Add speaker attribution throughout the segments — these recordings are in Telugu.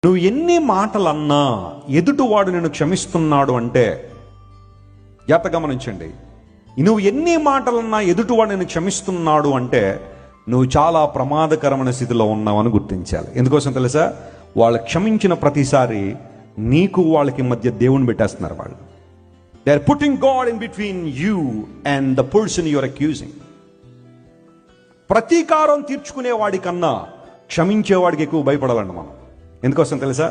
Speaker 1: నువ్వు ఎన్ని మాటలన్నా ఎదుటివాడు నిన్ను క్షమిస్తున్నాడు అంటే జాగ్రత్త గమనించండి. నువ్వు ఎన్ని మాటలన్నా ఎదుటివాడు నిన్ను క్షమిస్తున్నాడు అంటే నువ్వు చాలా ప్రమాదకరమైన స్థితిలో ఉన్నావని గుర్తించాలి. ఎందుకోసం తెలుసా? వాళ్ళు క్షమించిన ప్రతిసారి నీకు వాళ్ళకి మధ్య దేవుని పెట్టేస్తున్నారు. వాళ్ళు they are putting God in between you and the person you are accusing. ప్రతీకారం తీర్చుకునే వాడికన్నా క్షమించేవాడికి ఎక్కువ భయపడాలండి మనం. ఎందుకోసం తెలుసా?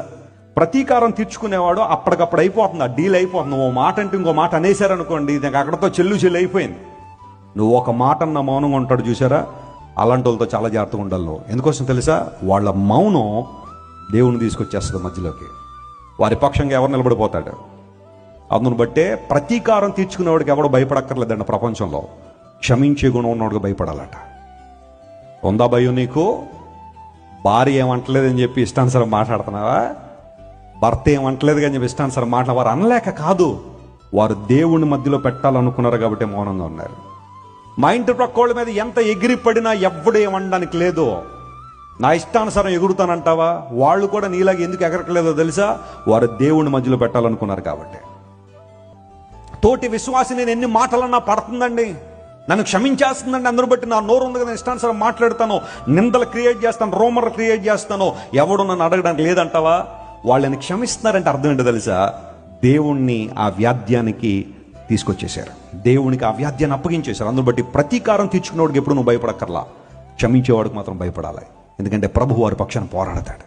Speaker 1: ప్రతీకారం తీర్చుకునేవాడు అప్పటికప్పుడు అయిపోతుంది, ఆ డీల్ అయిపోతుంది. ఓ మాట అంటే ఇంకో మాట అనేసారనుకోండి, నాకు అక్కడతో చెల్లు అయిపోయింది. నువ్వు ఒక మాట అన్న మౌనంగా ఉంటాడు చూసారా, అలాంటి వాళ్ళతో చాలా జాగ్రత్తగా ఉండాలి. ఎందుకోసం తెలుసా? వాళ్ళ మౌనం దేవుని తీసుకొచ్చేస్తుంది మధ్యలోకి. వారి పక్షంగా ఎవరు నిలబడిపోతాడు. అందును బట్టే ప్రతీకారం తీర్చుకునేవాడికి ఎవడు భయపడక్కర్లేదండి ప్రపంచంలో. క్షమించే గుణం ఉన్నవాడికి భయపడాలట. ఉందా భయం నీకు? భార్య ఏమంటలేదని చెప్పి ఇష్టానుసారం మాట్లాడుతున్నావా? భర్త ఏమంటలేదు అని చెప్పి ఇష్టానుసారం వారు అనలేక కాదు, వారు దేవుని మధ్యలో పెట్టాలనుకున్నారు కాబట్టి మౌనంగా ఉన్నారు. మా ఇంటి ప్రక్కోళ్ళ మీద ఎంత ఎగిరిపడినా ఎవ్వడు ఏమనడానికి లేదు. నా ఇష్టానుసారం ఎగురుతానంటావా? వాళ్ళు కూడా నీలాగా ఎందుకు ఎగరకలేదో తెలుసా? వారు దేవుని మధ్యలో పెట్టాలనుకున్నారు కాబట్టి. తోటి విశ్వాసి నేను ఎన్ని మాటలన్నా పడుతుందండి, నన్ను క్షమించేస్తుందండి, అందరూ బట్టి నా నోరు ఉంది కదా, ఇష్టానుసారం మాట్లాడతాను, నిందలు క్రియేట్ చేస్తాను, రోమర్లు క్రియేట్ చేస్తాను, ఎవడు నన్ను అడగడానికి లేదంటావా? వాళ్ళని క్షమిస్తున్నారంటే అర్థం ఏంటో తెలుసా? దేవుణ్ణి ఆ వ్యాధ్యానికి తీసుకొచ్చేశారు, దేవునికి ఆ వ్యాధ్యాన్ని అప్పగించేశారు. అందును బట్టి ప్రతీకారం తీర్చుకునేవాడికి ఎప్పుడు నువ్వు భయపడక్కర్లా, క్షమించేవాడికి మాత్రం భయపడాలి. ఎందుకంటే ప్రభు వారి పక్షాన పోరాడతాడు.